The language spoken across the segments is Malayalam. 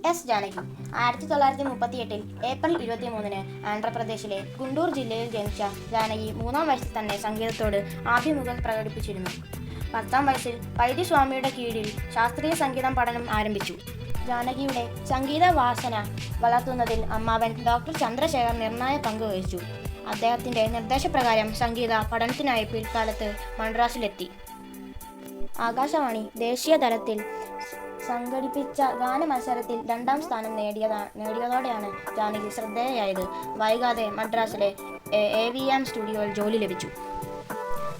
എസ് ജാനകി 1938 ഏപ്രിൽ 23 ആന്ധ്രാപ്രദേശിലെ ഗുണ്ടൂർ ജില്ലയിൽ ജനിച്ച ജാനകി 3-ാം വയസ്സിൽ തന്നെ സംഗീതത്തോട് ആഭിമുഖ്യം പ്രകടിപ്പിച്ചിരുന്നു. 10-ാം വയസ്സിൽ വൈദ്യസ്വാമിയുടെ കീഴിൽ ശാസ്ത്രീയ സംഗീതം പഠനം ആരംഭിച്ചു. ജാനകിയുടെ സംഗീത വാസന വളർത്തുന്നതിൽ അമ്മാവൻ ഡോക്ടർ ചന്ദ്രശേഖർ നിർണായക പങ്ക് വഹിച്ചു. അദ്ദേഹത്തിന്റെ നിർദ്ദേശപ്രകാരം സംഗീത പഠനത്തിനായി പിൽക്കാലത്ത് മദ്രാസിലെത്തി. ആകാശവാണി ദേശീയ തലത്തിൽ സംഘടിപ്പിച്ച ഗാനമത്സരത്തിൽ 2-ാം സ്ഥാനം നേടിയതോടെയാണ് ജാനകി ശ്രദ്ധേയയായത്. വൈകാതെ മദ്രാസിലെ AVM സ്റ്റുഡിയോയിൽ ജോലി ലഭിച്ചു.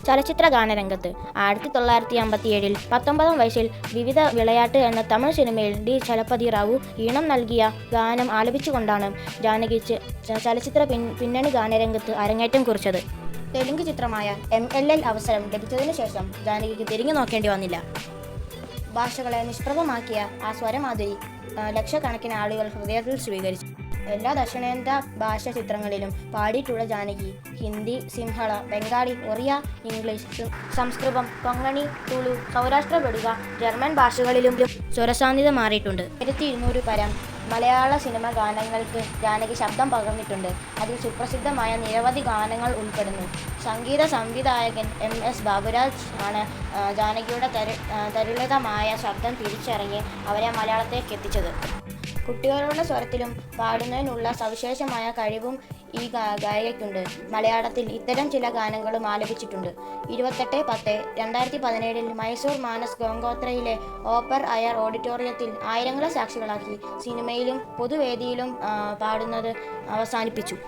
ചലച്ചിത്ര ഗാനരംഗത്ത് 1957 19-ാം വയസ്സിൽ വിവിധ വിളയാട്ട് എന്ന തമിഴ് സിനിമയിൽ ഡി ചലപതി റാവു ഈണം നൽകിയ ഗാനം ആലപിച്ചുകൊണ്ടാണ് ജാനകി ചലച്ചിത്ര പിന്നണി ഗാനരംഗത്ത് അരങ്ങേറ്റം കുറിച്ചത്. തെലുങ്ക് ചിത്രമായ MLL അവസരം ലഭിച്ചതിനു ശേഷം ജാനകിക്ക് തിരിഞ്ഞു നോക്കേണ്ടി വന്നില്ല. ഭാഷകളെ നിഷ്പ്രഭമാക്കിയ ആ സ്വരമാധുരി ലക്ഷക്കണക്കിന് ആളുകൾ ഹൃദയത്തിൽ സ്വീകരിച്ചു. എല്ലാ ദക്ഷിണേന്ത്യ ഭാഷാ ചിത്രങ്ങളിലും പാടിയിട്ടുള്ള ജാനകി ഹിന്ദി, സിംഹള, ബംഗാളി, ഒറിയ, ഇംഗ്ലീഷ്, സംസ്കൃതം, കൊങ്കണി, തുളു, സൗരാഷ്ട്ര ബടുക, ജർമ്മൻ ഭാഷകളിലും സ്വരസാന്നിധ്യ മാറിയിട്ടുണ്ട്. 1200 പരം മലയാള സിനിമ ഗാനങ്ങൾക്ക് ജാനകി ശബ്ദം പകർന്നിട്ടുണ്ട്. അതിൽ സുപ്രസിദ്ധമായ നിരവധി ഗാനങ്ങൾ ഉൾപ്പെടുന്നു. സംഗീത സംവിധായകൻ MS ബാബുരാജ് ആണ് ജാനകിയുടെ തരുലതമായ ശബ്ദം തിരിച്ചറിഞ്ഞ് അവരെ മലയാളത്തിലേക്ക് എത്തിച്ചത്. കുട്ടികളുടെ സ്വരത്തിലും പാടുന്നതിനുള്ള സവിശേഷമായ കഴിവും ഈ ഗായികയ്ക്കുണ്ട്. മലയാളത്തിൽ ഇത്തരം ചില ഗാനങ്ങളും ആലപിച്ചിട്ടുണ്ട്. 28/10/2017 മൈസൂർ മാനസ് ഗംഗോത്രയിലെ ഓപ്പർ അയർ ഓഡിറ്റോറിയത്തിൽ ആയിരങ്ങളെ സാക്ഷികളാക്കി സിനിമയിലും പൊതുവേദിയിലും പാടുന്നത് അവസാനിപ്പിച്ചു.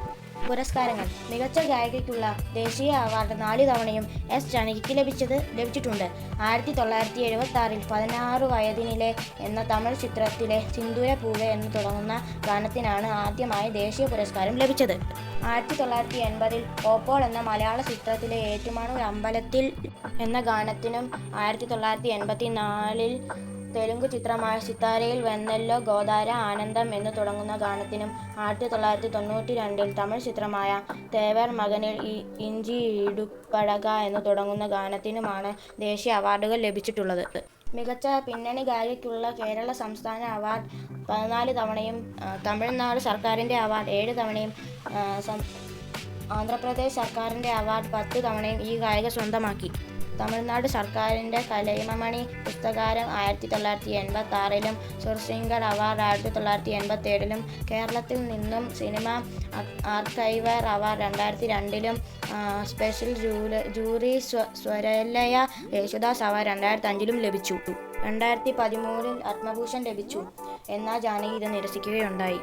പുരസ്കാരങ്ങൾ. മികച്ച ഗായികയ്ക്കുള്ള ദേശീയ അവാർഡ് 4 തവണയും എസ് ജാനകിക്ക് ലഭിച്ചിട്ടുണ്ട്. 1976 16 വയതിനിലെ എന്ന തമിഴ് ചിത്രത്തിലെ സിന്ദൂര പൂവേ എന്ന് തുടങ്ങുന്ന ഗാനത്തിനാണ് ആദ്യമായി ദേശീയ പുരസ്കാരം ലഭിച്ചത്. 1980 ഓപ്പോൾ എന്ന മലയാള ചിത്രത്തിലെ ഏറ്റുമാനൂർ അമ്പലത്തിൽ എന്ന ഗാനത്തിനും 1984 തെലുങ്ക് ചിത്രമായ സിത്താരയിൽ വെന്നല്ലോ ഗോദാര ആനന്ദം എന്ന് തുടങ്ങുന്ന ഗാനത്തിനും 1992 തമിഴ് ചിത്രമായ തേവർ മകനിൽ ഇഞ്ചി ഇടുപ്പഴക എന്ന് തുടങ്ങുന്ന ഗാനത്തിനുമാണ് ദേശീയ അവാർഡുകൾ ലഭിച്ചിട്ടുള്ളത്. മികച്ച പിന്നണി ഗായികയ്ക്കുള്ള കേരള സംസ്ഥാന അവാർഡ് 14 തവണയും തമിഴ്നാട് സർക്കാരിൻ്റെ അവാർഡ് 7 തവണയും ആന്ധ്രാപ്രദേശ് സർക്കാരിൻ്റെ അവാർഡ് 10 തവണയും ഈ ഗായിക സ്വന്തമാക്കി. തമിഴ്നാട് സർക്കാരിൻ്റെ കലൈമമണി പുരസ്കാരം 1986 സുർസിംഗർ അവാർഡ് 1987 കേരളത്തിൽ നിന്നും cinema ആർക്കൈവർ award 2002 special jury സ്വരലയ Yesudas award 2005 ലഭിച്ചു. 2013 പത്മഭൂഷൺ ലഭിച്ചു. എന്നാൽ ജാനകി ഇത് നിരസിക്കുകയുണ്ടായി.